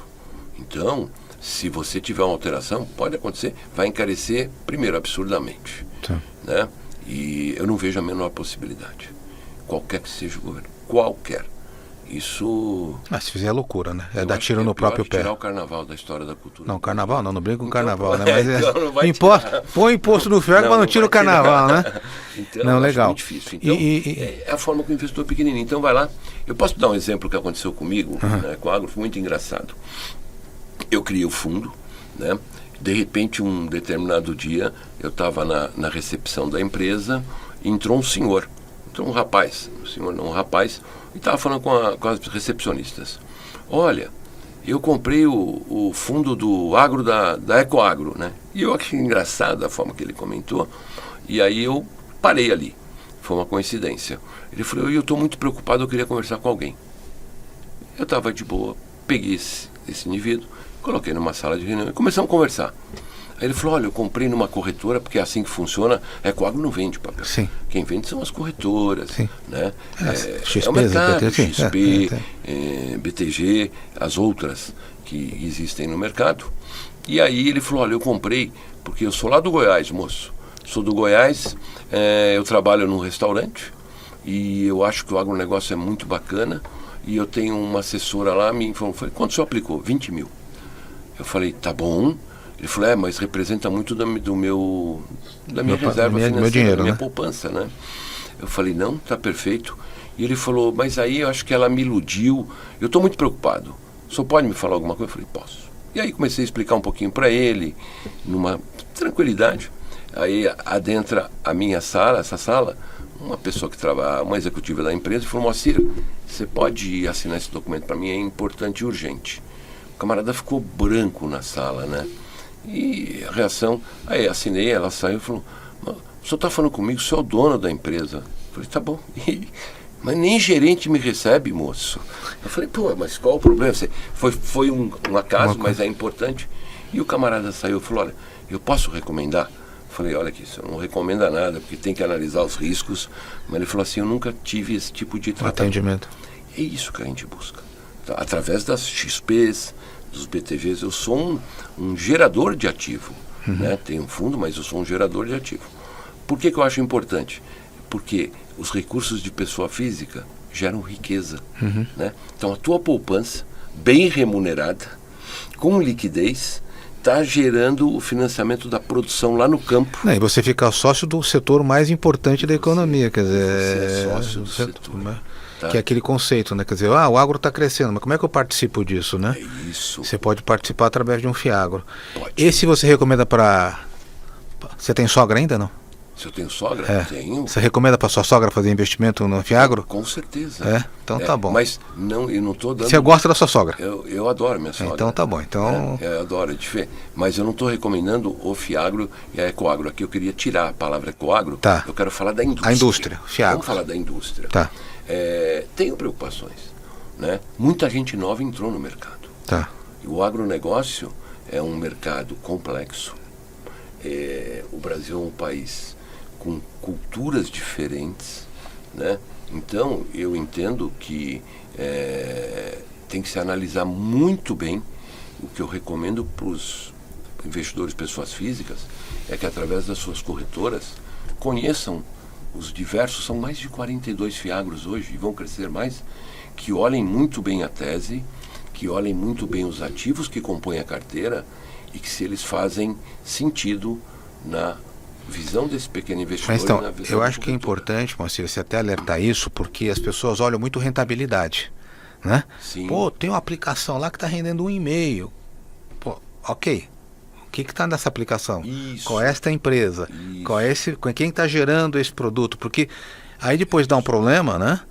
Então, se você tiver uma alteração, pode acontecer, vai encarecer, primeiro, absurdamente. Né? E eu não vejo a menor possibilidade. Qualquer que seja o governo. Qualquer. Isso... Mas se fizer é loucura, né? É dar tiro no próprio pé. Tirar o carnaval da história da cultura. Não, carnaval não brinca com carnaval, né? Mas põe imposto no FIAGRO, mas não tira o carnaval, né? Então, não, legal. Muito difícil. Então, é a forma que o investidor pequenininho. Então, vai lá. Eu posso dar um exemplo que aconteceu comigo, né, com o agro, foi muito engraçado. Eu criei o fundo, né? De repente, um determinado dia, eu estava na recepção da empresa, entrou um senhor, um rapaz, e estava falando com as recepcionistas. Olha, eu comprei o fundo do agro da Ecoagro, né? E eu achei engraçado a forma que ele comentou, e aí eu parei ali. Foi uma coincidência. Ele falou, eu estou muito preocupado, eu queria conversar com alguém. Eu estava de boa, peguei esse indivíduo, coloquei numa sala de reunião e começamos a conversar. Aí ele falou, olha, eu comprei numa corretora, porque é assim que funciona, a Ecoagro não vende papel. Sim. Quem vende são as corretoras, Sim. né? XP, é o mercado, BTG, XP, BTG, as outras que existem no mercado. E aí ele falou, olha, eu comprei, porque eu sou lá do Goiás, moço. Sou do Goiás, eu trabalho num restaurante e eu acho que o agronegócio é muito bacana e eu tenho uma assessora lá, me falou, quanto o senhor aplicou? 20 mil. Eu falei, tá bom. Ele falou, mas representa muito da minha reserva financeira, meu dinheiro, da minha né? poupança, né? Eu falei, não, tá perfeito. E ele falou, mas aí eu acho que ela me iludiu, eu estou muito preocupado. O senhor pode me falar alguma coisa? Eu falei, posso. E aí comecei a explicar um pouquinho para ele, numa tranquilidade. Aí adentra a minha sala, essa sala, uma pessoa que trabalha, uma executiva da empresa, falou, Moacir, você pode assinar esse documento para mim, é importante e urgente. O camarada ficou branco na sala, né? E a reação, aí assinei, ela saiu e falou, o senhor está falando comigo, o senhor é o dono da empresa. Eu falei, tá bom. Mas nem gerente me recebe, moço. Eu falei, pô, mas qual o problema? Foi um acaso, mas é importante. E o camarada saiu e falou, olha, eu posso recomendar? Eu falei, olha aqui, você não recomenda nada, porque tem que analisar os riscos. Mas ele falou assim, eu nunca tive esse tipo de tratamento. Atendimento. É isso que a gente busca. Tá? Através das XPs, dos BTGs, eu sou um gerador de ativo. Né? Tenho um fundo, mas eu sou um gerador de ativo. Por que eu acho importante? Porque os recursos de pessoa física geram riqueza. Né? Então a tua poupança, bem remunerada, com liquidez, está gerando o financiamento da produção lá no campo. E você fica sócio do setor mais importante da economia, quer dizer... Você é sócio do setor. Né? Tá. Que é aquele conceito, né? Quer dizer, o agro está crescendo, mas como é que eu participo disso, né? É isso. Você pode participar através de um FIAGRO. Pode. Esse você recomenda para... Você tem sogra ainda, não? Se eu tenho sogra? Tenho. Você recomenda para sua sogra fazer investimento no FIAGRO? Com certeza. Então tá bom. Mas não, eu não estou dando... Você gosta da sua sogra? Eu adoro minha sogra. Então tá bom. Então... Eu adoro, mas eu não estou recomendando o FIAGRO e a Ecoagro. Aqui eu queria tirar a palavra Ecoagro. Tá. Eu quero falar da indústria. A indústria, FIAGRO. Vamos falar da indústria. Tá. Tenho preocupações. Né? Muita gente nova entrou no mercado. Tá. E o agronegócio é um mercado complexo. O Brasil é um país com culturas diferentes, né? Então eu entendo que tem que se analisar muito bem. O que eu recomendo para os investidores, pessoas físicas, é que através das suas corretoras conheçam os diversos, são mais de 42 FIAGROS hoje, e vão crescer mais, que olhem muito bem a tese, que olhem muito bem os ativos que compõem a carteira e que se eles fazem sentido na visão desse pequeno investidor. Mas então, e na visão eu da acho que é corretora. importante, Moacir, você até alertar isso, porque as pessoas olham muito rentabilidade, né? Sim. Pô, tem uma aplicação lá que está rendendo 1,5. Pô, ok. O que está nessa aplicação? Isso. Qual é esta empresa? Isso. Quem está gerando esse produto? Porque aí depois dá um problema, né?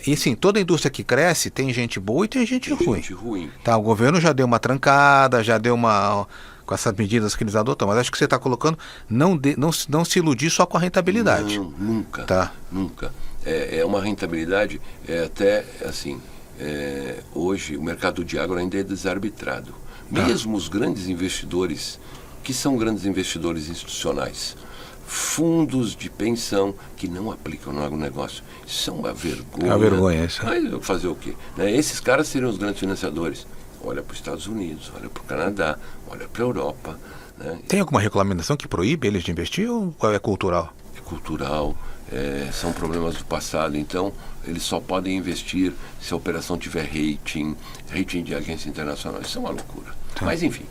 E sim, toda indústria que cresce tem gente boa e tem gente ruim. Tá, o governo já deu uma trancada, já deu uma... com essas medidas que eles adotam, mas acho que você está colocando não se iludir só com a rentabilidade. Não, nunca. Tá. Nunca. É uma rentabilidade, até assim, hoje o mercado de agro ainda é desarbitrado. Mesmo os grandes investidores, que são grandes investidores institucionais, fundos de pensão que não aplicam no agronegócio, isso é uma vergonha. É uma vergonha isso. Mas fazer o quê? Esses caras seriam os grandes financiadores. Olha para os Estados Unidos, olha para o Canadá, olha para a Europa. Né? Tem alguma recomendação que proíbe eles de investir ou é cultural? É cultural, são problemas do passado. Então, eles só podem investir se a operação tiver rating de agência internacional. Isso é uma loucura. Tá. Mas, enfim,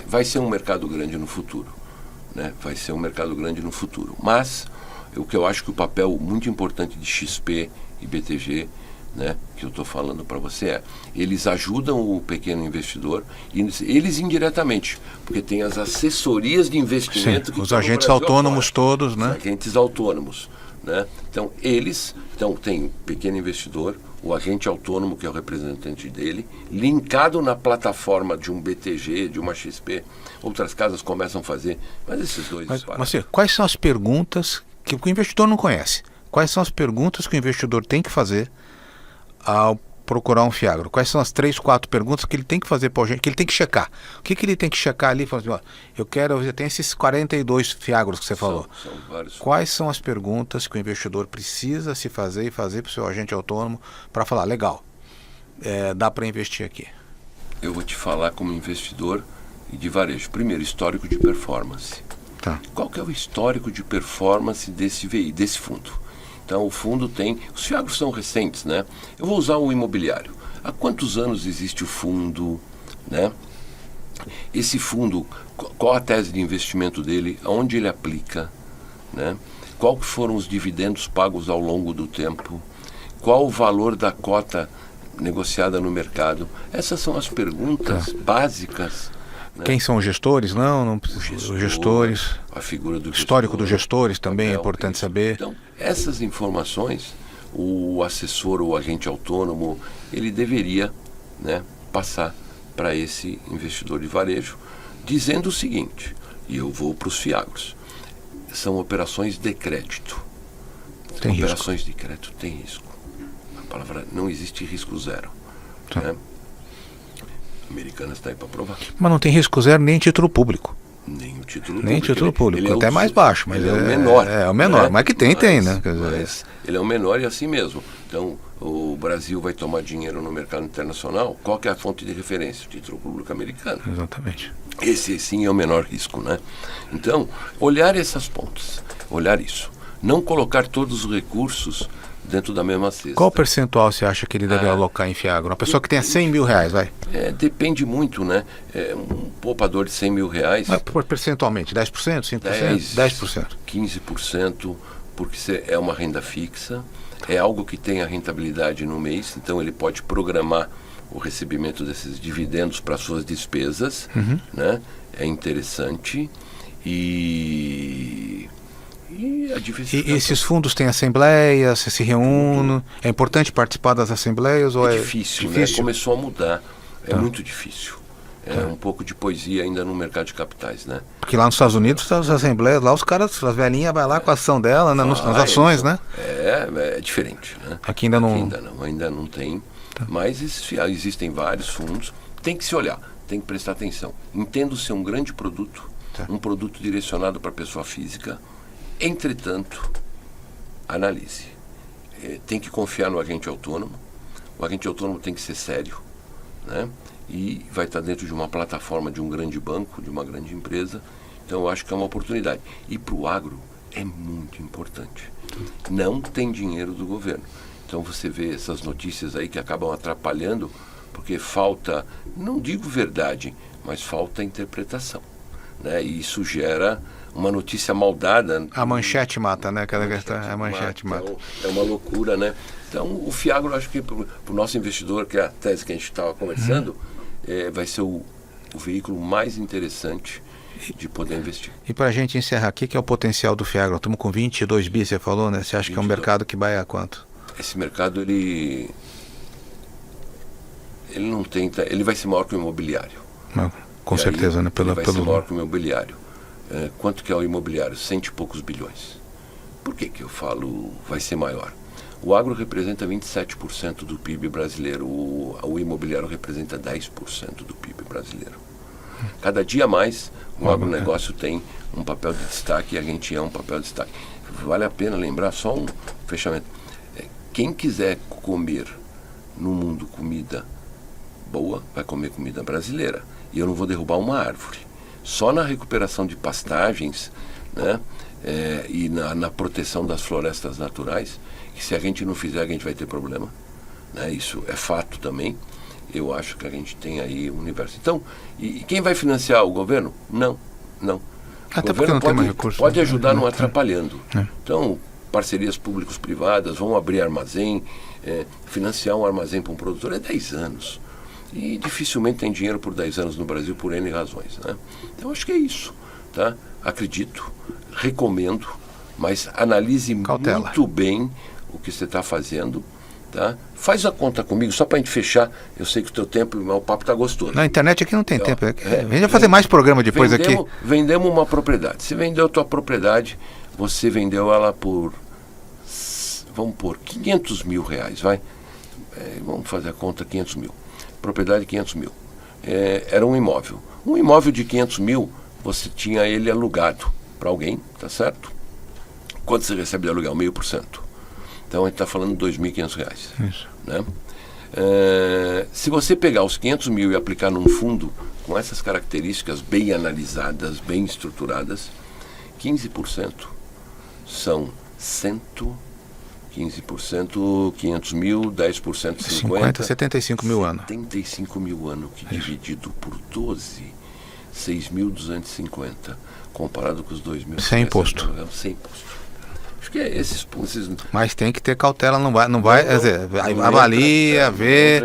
vai ser um mercado grande no futuro. Né? Vai ser um mercado grande no futuro. Mas, o que eu acho que o papel muito importante de XP e BTG, né, que eu estou falando para você, eles ajudam o pequeno investidor, e eles indiretamente, porque tem as assessorias de investimento. Sim, que os agentes autônomos afora, todos, né? Os agentes autônomos, né? Então tem o pequeno investidor, o agente autônomo, que é o representante dele, linkado na plataforma de um BTG, de uma XP. Outras casas começam a fazer, mas esses dois... Mas quais são as perguntas que o investidor não conhece? Quais são as perguntas que o investidor tem que fazer ao procurar um Fiagro? Quais são as 3, 4 perguntas que ele tem que fazer para a gente, que ele tem que checar? O que ele tem que checar ali? Falar assim, ó, eu tenho esses 42 Fiagros que você falou. São vários. Quais são as perguntas que o investidor precisa se fazer e fazer para o seu agente autônomo para falar, legal, dá para investir aqui? Eu vou te falar como investidor e de varejo. Primeiro, histórico de performance. Tá. Qual que é o histórico de performance desse fundo? Então, o fundo tem... Os Fiagros são recentes, né? Eu vou usar o imobiliário. Há quantos anos existe o fundo, né? Esse fundo, qual a tese de investimento dele? Aonde ele aplica, né? Qual que foram os dividendos pagos ao longo do tempo? Qual o valor da cota negociada no mercado? Essas são as perguntas básicas. Né? Quem são os gestores? Os gestores. A figura do histórico gestor, dos gestores também é importante saber. Então, essas informações, o assessor ou agente autônomo, ele deveria, né, passar para esse investidor de varejo, dizendo o seguinte, e eu vou para os Fiagros, são operações de crédito. Tem operações risco. de crédito tem risco. A palavra não existe risco zero. Tá. Né? Americanas está aí para provar. Mas não tem risco zero nem título público. Nem o título nem público. Título público, ele até é mais baixo, mas é o menor. É o menor, né? mas que tem, né? Quer dizer, mas ele é o menor e assim mesmo. Então, o Brasil vai tomar dinheiro no mercado internacional, qual que é a fonte de referência? O título público americano. Exatamente. Esse sim é o menor risco, né? Então, olhar essas pontas, olhar isso. Não colocar todos os recursos dentro da mesma cesta. Qual percentual você acha que ele deve alocar em Fiagro? Uma pessoa que tenha 100 mil reais, vai? Depende muito, né? Um poupador de 100 mil reais... Mas percentualmente, 10%, 5%? 10%. 15%, porque é uma renda fixa, é algo que tem a rentabilidade no mês, então ele pode programar o recebimento desses dividendos para suas despesas, né? É interessante e a diversificação. E esses fundos têm assembleias, se reúnem? É importante participar das assembleias? Ou difícil, né? Começou a mudar. É muito difícil. É um pouco de poesia ainda no mercado de capitais, né? Porque lá nos Estados Unidos, as assembleias, lá os caras, as velhinhas, vai lá com a ação dela, né, nas ações, né? É diferente, né? Aqui ainda não... Ainda não tem. Mas existem vários fundos. Tem que se olhar, tem que prestar atenção. Entendo ser um grande produto, um produto direcionado para a pessoa física. Entretanto, analise. Tem que confiar no agente autônomo. O agente autônomo tem que ser sério, né? E vai estar dentro de uma plataforma de um grande banco, de uma grande empresa. Então, eu acho que é uma oportunidade. E para o agro é muito importante. Não tem dinheiro do governo. Então, você vê essas notícias aí que acabam atrapalhando, porque falta, não digo verdade, mas falta interpretação, né? E isso gera uma notícia mal dada. A manchete mata, né? A manchete mata. Então, é uma loucura, né? Então, o Fiagro, acho que para o nosso investidor, que é a tese que a gente estava conversando, vai ser o veículo mais interessante de poder investir. E para a gente encerrar aqui, que é o potencial do Fiagro? Estamos com 22 bi, você falou, né? Você acha que é um mercado que vai a quanto? Esse mercado, ele não tem... Ele vai ser maior que o imobiliário. Com certeza, né? Ele vai ser maior que o imobiliário. Quanto que é o imobiliário? 100 e poucos bilhões. Por que eu falo vai ser maior? O agro representa 27% do PIB brasileiro, o imobiliário representa 10% do PIB brasileiro. Cada dia mais, o agronegócio tem um papel de destaque e a gente é um papel de destaque. Vale a pena lembrar, só um fechamento. Quem quiser comer no mundo comida boa, vai comer comida brasileira. E eu não vou derrubar uma árvore. Só na recuperação de pastagens, né, e na proteção das florestas naturais, que se a gente não fizer, a gente vai ter problema, né? Isso é fato também. Eu acho que a gente tem aí um universo. Então, e quem vai financiar o governo? Não. Até porque não tem mais recursos. Pode ajudar não atrapalhando. Então, parcerias públicos-privadas, vão abrir armazém, financiar um armazém para um produtor é 10 anos. E dificilmente tem dinheiro por 10 anos no Brasil por N razões, né? Então, acho que é isso, tá? Acredito, recomendo, mas analise muito bem o que você está fazendo, tá? Faz a conta comigo, só para a gente fechar. Eu sei que o teu tempo, o papo está gostoso. Na internet aqui não tem tempo. Vem fazer mais programa depois aqui. Vendemos uma propriedade. Se vendeu a tua propriedade, você vendeu ela por, vamos pôr, 500 mil reais, vai? vamos fazer a conta, 500 mil. Propriedade de 500 mil. Era um imóvel. Um imóvel de 500 mil, você tinha ele alugado para alguém, tá certo? Quanto você recebe de aluguel? 0,5%. Então a gente está falando de R$2.500. Isso. Né? Se você pegar os 500 mil e aplicar num fundo com essas características bem analisadas, bem estruturadas, 15% são 15%, 500 mil, 10%, 50, 75 mil anos. 75 mil anos, que dividido por 12, 6.250, comparado com os 2.000. Sem imposto. Sem imposto. Acho que é esses. Mas tem que ter cautela, não vai quer dizer, avalia, vê,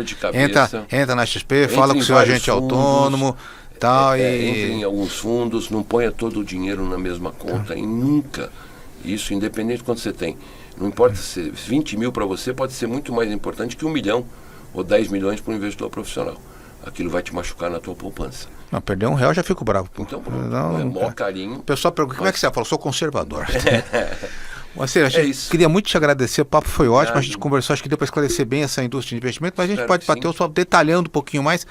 entra na XP, fala com o seu agente autônomo, tal, entre em alguns fundos, não ponha todo o dinheiro na mesma conta, e nunca, isso independente de quanto você tem, não importa se 20 mil para você pode ser muito mais importante que 1 milhão ou 10 milhões para um investidor profissional. Aquilo vai te machucar na tua poupança. Não, perder R$1 já fico bravo. Pô. Então, maior carinho. O pessoal pergunta, como é que você fala? Sou conservador. Moacir, queria muito te agradecer, o papo foi ótimo, a gente conversou, acho que deu para esclarecer bem essa indústria de investimento, mas a gente pode bater só detalhando um pouquinho mais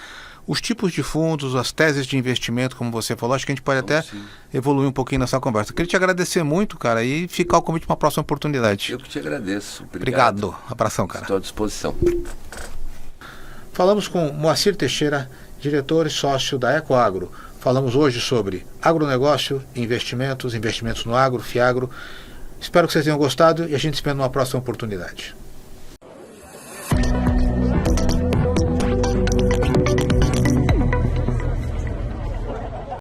os tipos de fundos, as teses de investimento, como você falou, acho que a gente pode até evoluir um pouquinho nessa conversa. Queria te agradecer muito, cara, e ficar o convite para uma próxima oportunidade. Eu que te agradeço. Obrigado. Abração, cara. Estou à disposição. Falamos com Moacir Teixeira, diretor e sócio da Ecoagro. Falamos hoje sobre agronegócio, investimentos no agro, FIAGRO. Espero que vocês tenham gostado e a gente se vê numa próxima oportunidade.